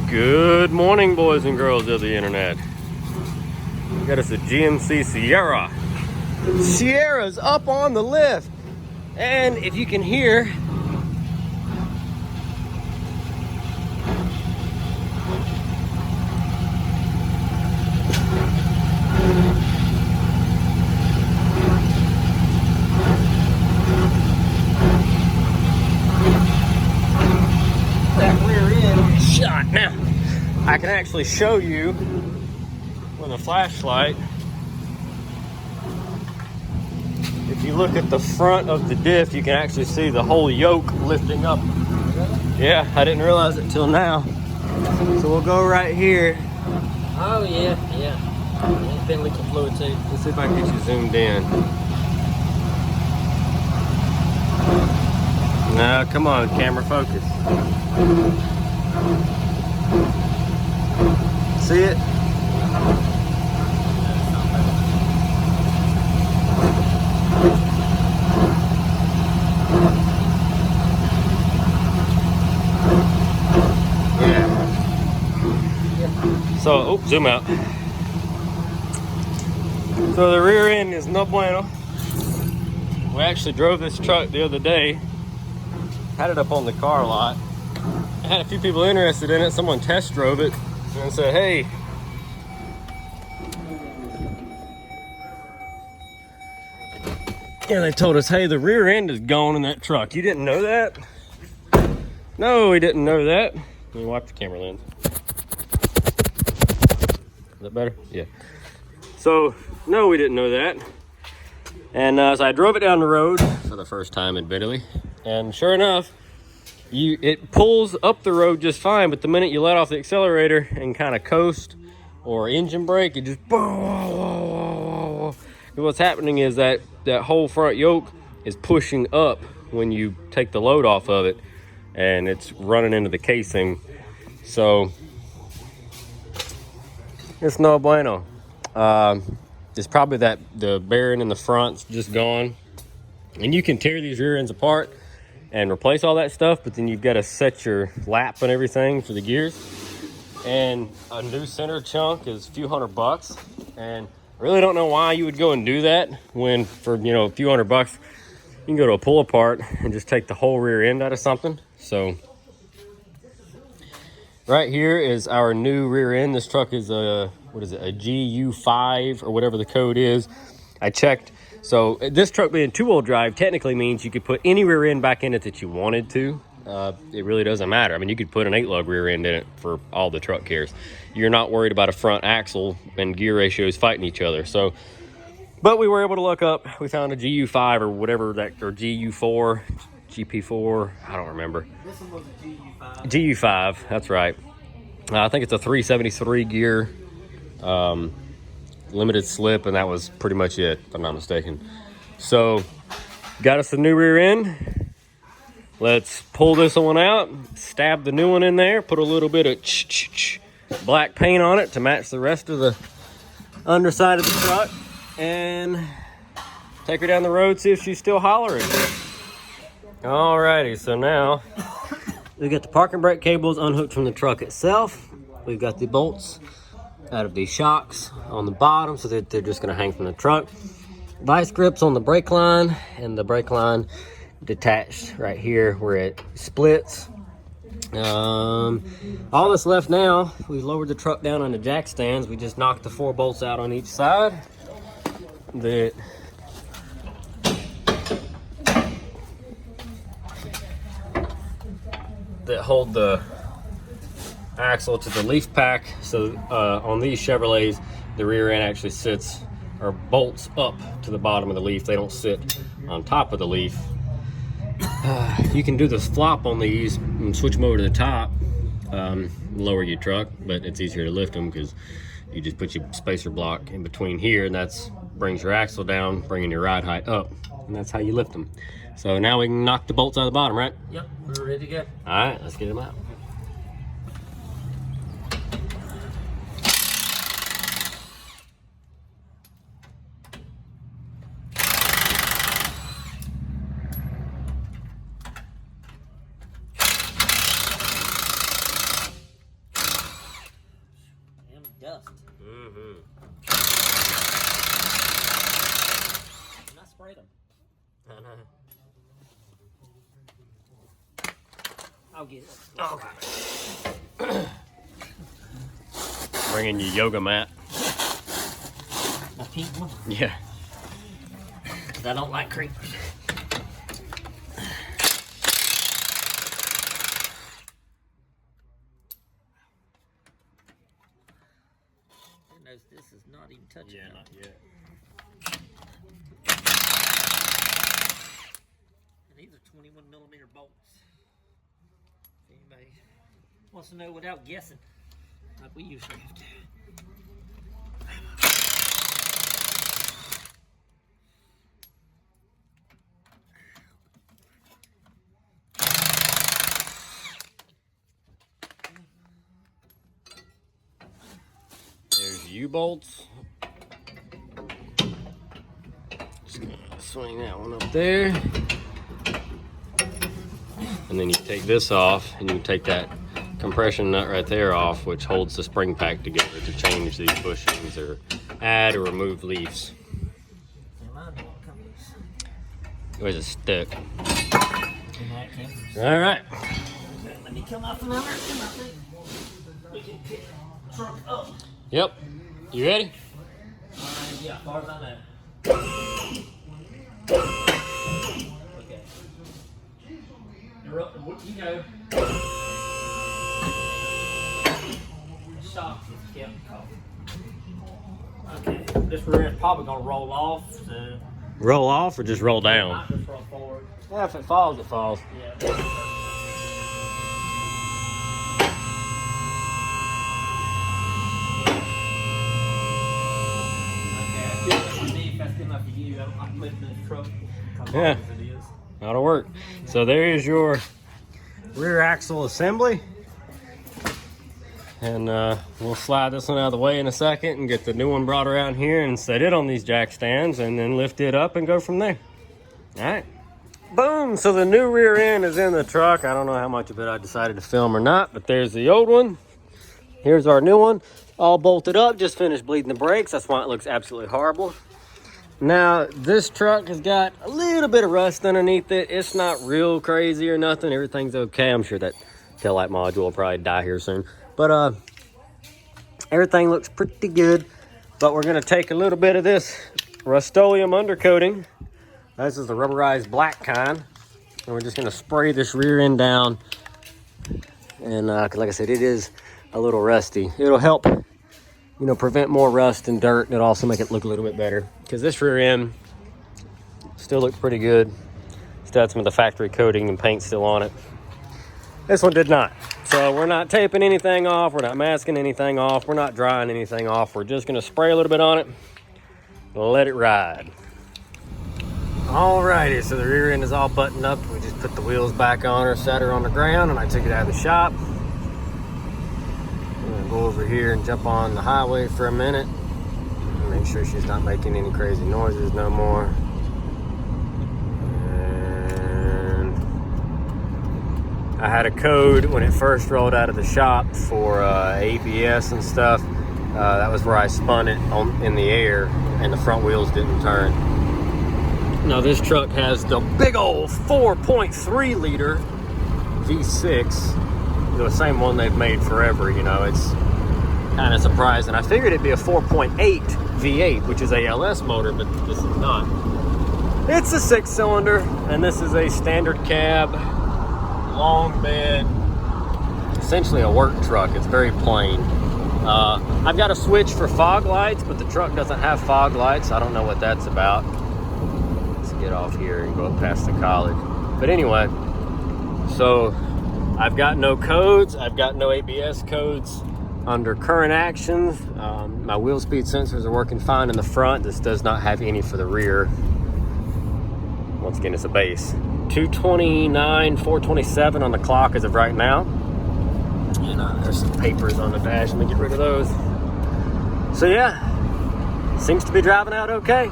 Good morning, boys and girls of the internet. Got us a GMC Sierra. Sierra's up on the lift. And if you can hear, that rear end is shot. Now, I can actually show you with a flashlight. If you look at the front of the diff, you can actually see the whole yoke lifting up. Yeah, I didn't realize it till now. So we'll go right here. Oh yeah. It's been leaking fluid too. Let's see if I can get you zoomed in. No, come on, camera focus. See it? So, oh, zoom out. So the rear end is no bueno. We actually drove this truck the other day. Had it up on the car lot. I had a few people interested in it. Someone test drove it and said, hey. Yeah, they told us, hey, the rear end is gone in that truck. You didn't know that? No, we didn't know that. Let me wipe the camera lens. Is that better? Yeah. So, no, we didn't know that. And so I drove it down the road for the first time, admittedly. And sure enough, it pulls up the road just fine, but the minute you let off the accelerator and kind of coast or engine brake, it just boom. What's happening is that whole front yoke is pushing up when you take the load off of it, and it's running into the casing. So it's no bueno. It's probably that the bearing in the front's just gone, and you can tear these rear ends apart and replace all that stuff, but then you've got to set your lap and everything for the gears, and a new center chunk is a few $100, and I really don't know why you would go and do that when for a few $100 you can go to a pull apart and just take the whole rear end out of something. So right here is our new rear end. This truck is a GU5 or whatever the code is. I checked. So this truck being two-wheel drive technically means you could put any rear end back in it that you wanted to. It really doesn't matter. I mean, you could put an 8-lug rear end in it for all the truck cares. You're not worried about a front axle and gear ratios fighting each other. So, but we were able to look up. We found a GU5 or whatever or GU4, GP4. I don't remember. This one was a GU5. GU5. That's right. I think it's a 373 gear, limited slip, and that was pretty much it, if I'm not mistaken. So, got us a new rear end. Let's pull this one out, stab the new one in there, put a little bit of black paint on it to match the rest of the underside of the truck, and take her down the road, see if she's still hollering. Alrighty, so now we've got the parking brake cables unhooked from the truck itself. We've got the bolts out of these shocks on the bottom so that they're just going to hang from the truck. Vice grips on the brake line, and the brake line detached right here where it splits. All that's left now, we've lowered the truck down on the jack stands. We just knocked the 4 bolts out on each side that hold the axle to the leaf pack. So on these Chevrolets, the rear end actually sits or bolts up to the bottom of the leaf. They don't sit on top of the leaf. You can do this flop on these and switch them over to the top, lower your truck, but it's easier to lift them because you just put your spacer block in between here, and that's brings your axle down, bringing your ride height up, and that's how you lift them. So now we can knock the bolts out of the bottom, right? Yep, we're ready to go. All right, let's get them out. dust. Mm-hmm. And I spray them. I know. I'll get it. Okay. Bringing your yoga mat. My pink one. Yeah. Because I don't like creepers. Who knows this is not even touching. Yeah, them. not yet. And these are 21mm bolts. If anybody wants to know without guessing, like we usually have to. There's U-bolts. Just gonna swing that one up there. And then you take this off and you take that compression nut right there off, which holds the spring pack together to change these bushings or add or remove leaves. Where's a stick? All right. Let me come off another. We can pick the truck up. Yep. You ready? Yeah, as far as I know. Okay. You're up. You go. Shock is kept cold. Okay. This rear is probably going to roll off. So Roll off or just roll down? might just roll forward. Yeah, if it falls, it falls. Yeah. Yeah. That'll work. So there is your rear axle assembly. And we'll slide this one out of the way in a second and get the new one brought around here and set it on these jack stands and then lift it up and go from there. All right. Boom. So the new rear end is in the truck. I don't know how much of it I decided to film or not, but there's the old one. Here's our new one. All bolted up. Just finished bleeding the brakes. That's why it looks absolutely horrible. Now, this truck has got a little bit of rust underneath it. It's not real crazy or nothing. Everything's okay. I'm sure that taillight module will probably die here soon. But everything looks pretty good. But we're going to take a little bit of this Rust-Oleum undercoating. This is the rubberized black kind. And we're just going to spray this rear end down. And like I said, it is a little rusty. It'll help, prevent more rust and dirt. It'll also make it look a little bit better. Because this rear end still looks pretty good. Still had some of the factory coating and paint still on it. This one did not. So we're not taping anything off. We're not masking anything off. We're not drying anything off. We're just going to spray a little bit on it. Let it ride. Alrighty, so the rear end is all buttoned up. We just put the wheels back on her, set her on the ground, and I took it out of the shop. I'm going to go over here and jump on the highway for a minute. Make sure she's not making any crazy noises no more. And I had a code when it first rolled out of the shop for ABS and stuff. That was where I spun it in the air and the front wheels didn't turn. Now this truck has the big old 4.3 liter V6, the same one they've made forever. It's kind of surprising. I figured it'd be a 4.8 V8, which is a LS motor, but this is not. It's a 6-cylinder, and this is a standard cab, long bed, essentially a work truck. It's very plain. I've got a switch for fog lights, but the truck doesn't have fog lights. I don't know what that's about. Let's get off here and go up past the college. But anyway, so I've got no codes. I've got no ABS codes under current actions. My wheel speed sensors are working fine in the front. This does not have any for the rear. Once again, it's a base. 229, 427 on the clock as of right now. And there's some papers on the dash. Let me get rid of those. So yeah, seems to be driving out okay.